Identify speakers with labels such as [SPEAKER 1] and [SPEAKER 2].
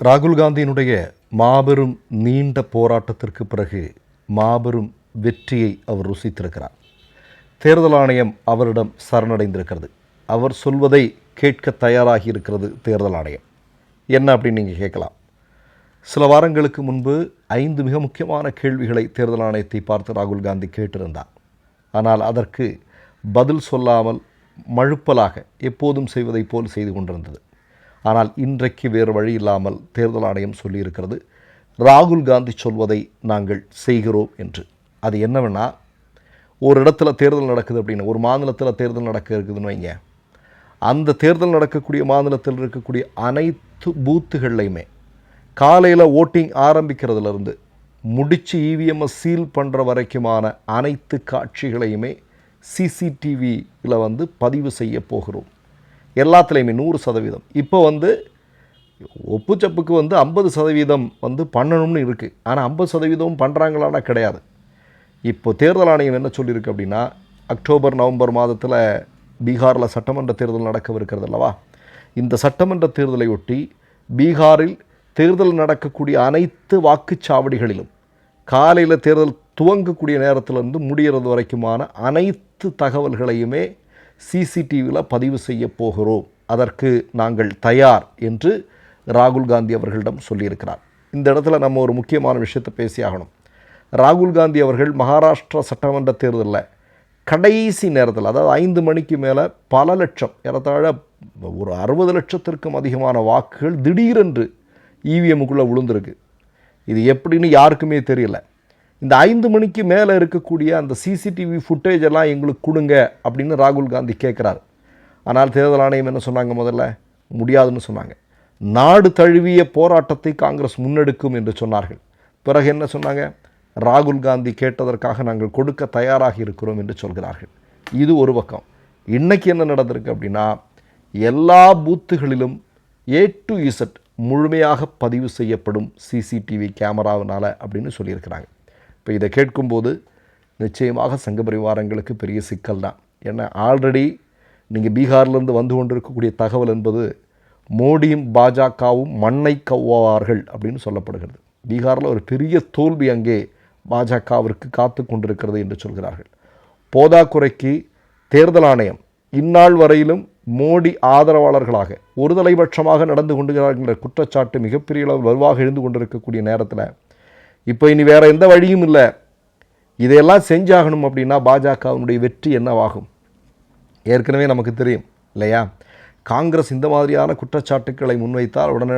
[SPEAKER 1] ராகுல் காந்தியினுடைய மாபெரும் நீண்ட போராட்டத்திற்கு பிறகு மாபெரும் வெற்றியை அவர் ருசித்திருக்கிறார். தேர்தல் ஆணையம் அவரிடம் சரணடைந்திருக்கிறது. அவர் சொல்வதை கேட்க தயாராகி இருக்கிறது தேர்தல் ஆணையம். என்ன அப்படின்னு நீங்கள் கேட்கலாம். சில வாரங்களுக்கு முன்பு 5 மிக முக்கியமான கேள்விகளை தேர்தல் ஆணையத்தை பார்த்து ராகுல் காந்தி கேட்டிருந்தார். ஆனால் அதற்கு பதில் சொல்லாமல் மழுப்பலாக எப்போதும் செய்வதை போல் செய்து கொண்டிருந்தது. ஆனால் இன்றைக்கு வேறு வழி இல்லாமல் தேர்தல் ஆணையம் சொல்லியிருக்கிறது, ராகுல் காந்தி சொல்வதை நாங்கள் செய்கிறோம் என்று. அது என்னவென்னா, ஒரு இடத்துல தேர்தல் நடக்குது அப்படின்னு, ஒரு மாநிலத்தில் தேர்தல் நடக்க இருக்குதுன்னு வைங்க, அந்த தேர்தல் நடக்கக்கூடிய மாநிலத்தில் இருக்கக்கூடிய அனைத்து பூத்துகள்லையுமே காலையில் ஓட்டிங் ஆரம்பிக்கிறதுலேருந்து முடித்து இவிஎம்ஐ சீல் பண்ணுற வரைக்குமான அனைத்து காட்சிகளையுமே சிசிடிவியில் பதிவு செய்ய போகிறோம். எல்லாத்துலேயுமே 100%. இப்போ ஒப்புச்சப்புக்கு 50% பண்ணணும்னு இருக்குது. ஆனால் 50% பண்ணுறாங்களான்னா கிடையாது. இப்போ தேர்தல் ஆணையம் என்ன சொல்லியிருக்கு அப்படின்னா, அக்டோபர் நவம்பர் மாதத்தில் பீகாரில் சட்டமன்ற தேர்தல் நடக்கவிருக்கிறது அல்லவா, இந்த சட்டமன்ற தேர்தலை ஒட்டி பீகாரில் தேர்தல் நடக்கக்கூடிய அனைத்து வாக்குச்சாவடிகளிலும் காலையில் தேர்தல் துவங்கக்கூடிய நேரத்திலிருந்து முடிகிறது வரைக்குமான அனைத்து தகவல்களையுமே சிசிடிவியில் பதிவு செய்ய போகிறோம். அதற்கு நாங்கள் தயார் என்று ராகுல் காந்தி அவர்களிடம் சொல்லியிருக்கிறார். இந்த இடத்துல நம்ம ஒரு முக்கியமான விஷயத்தை பேசியாகணும். ராகுல் காந்தி அவர்கள் மகாராஷ்டிரா சட்டமன்ற தேர்தலில் கடைசி நேரத்தில், அதாவது 5 மணிக்கு மேலே பல லட்சம், ஏறத்தாழ ஒரு 60 லட்சத்திற்கும் அதிகமான வாக்குகள் திடீரென்று இவிஎம்முக்குள்ளே விழுந்திருக்கு. இது எப்படின்னு யாருக்குமே தெரியல. இந்த 5 மணிக்கு மேலே இருக்கக்கூடிய அந்த சிசிடிவி ஃபுட்டேஜ் எல்லாம் எங்களுக்கு கொடுங்க அப்படின்னு ராகுல் காந்தி கேட்குறாரு. ஆனால் தேர்தல் ஆணையம் என்ன சொன்னாங்க? முதல்ல முடியாதுன்னு சொன்னாங்க. நாடு தழுவிய போராட்டத்தை காங்கிரஸ் முன்னெடுக்கும் என்று சொன்னார்கள். பிறகு என்ன சொன்னாங்க? ராகுல் காந்தி கேட்டதற்காக நாங்கள் கொடுக்க தயாராக இருக்கிறோம் என்று சொல்கிறார்கள். இது ஒரு பக்கம். இன்றைக்கி என்ன நடந்திருக்கு அப்படின்னா, எல்லா பூத்துகளிலும் A to Z முழுமையாக பதிவு செய்யப்படும் சிசிடிவி கேமராவினால் அப்படின்னு சொல்லியிருக்கிறாங்க. இப்போ இதை கேட்கும்போது நிச்சயமாக சங்க பரிவாரங்களுக்கு பெரிய சிக்கல் தான். ஏன்னா ஆல்ரெடி நீங்கள் பீகார்லேருந்து வந்து கொண்டிருக்கக்கூடிய தகவல் என்பது மோடியும் பாஜகவும் மண்ணை கவ்வார்கள் அப்படின்னு சொல்லப்படுகிறது. பீகாரில் ஒரு பெரிய தோல்வி அங்கே பாஜகவிற்கு காத்து கொண்டிருக்கிறது என்று சொல்கிறார்கள். போதாக்குறைக்கு தேர்தல் ஆணையம் இந்நாள் வரையிலும் மோடி ஆதரவாளர்களாக ஒரு தலைபட்சமாக நடந்து கொண்டிருக்கிற குற்றச்சாட்டு மிகப்பெரிய அளவில் வலுவாக எழுந்து கொண்டிருக்கக்கூடிய நேரத்தில் இப்போ இனி வேறு எந்த வழியும் இல்லை, இதையெல்லாம் செஞ்சாகணும் அப்படின்னா பாஜகவினுடைய வெற்றி என்னவாகும்? ஏற்கனவே நமக்கு தெரியும் இல்லையா, காங்கிரஸ் இந்த மாதிரியான குற்றச்சாட்டுக்களை முன்வைத்தால் உடனே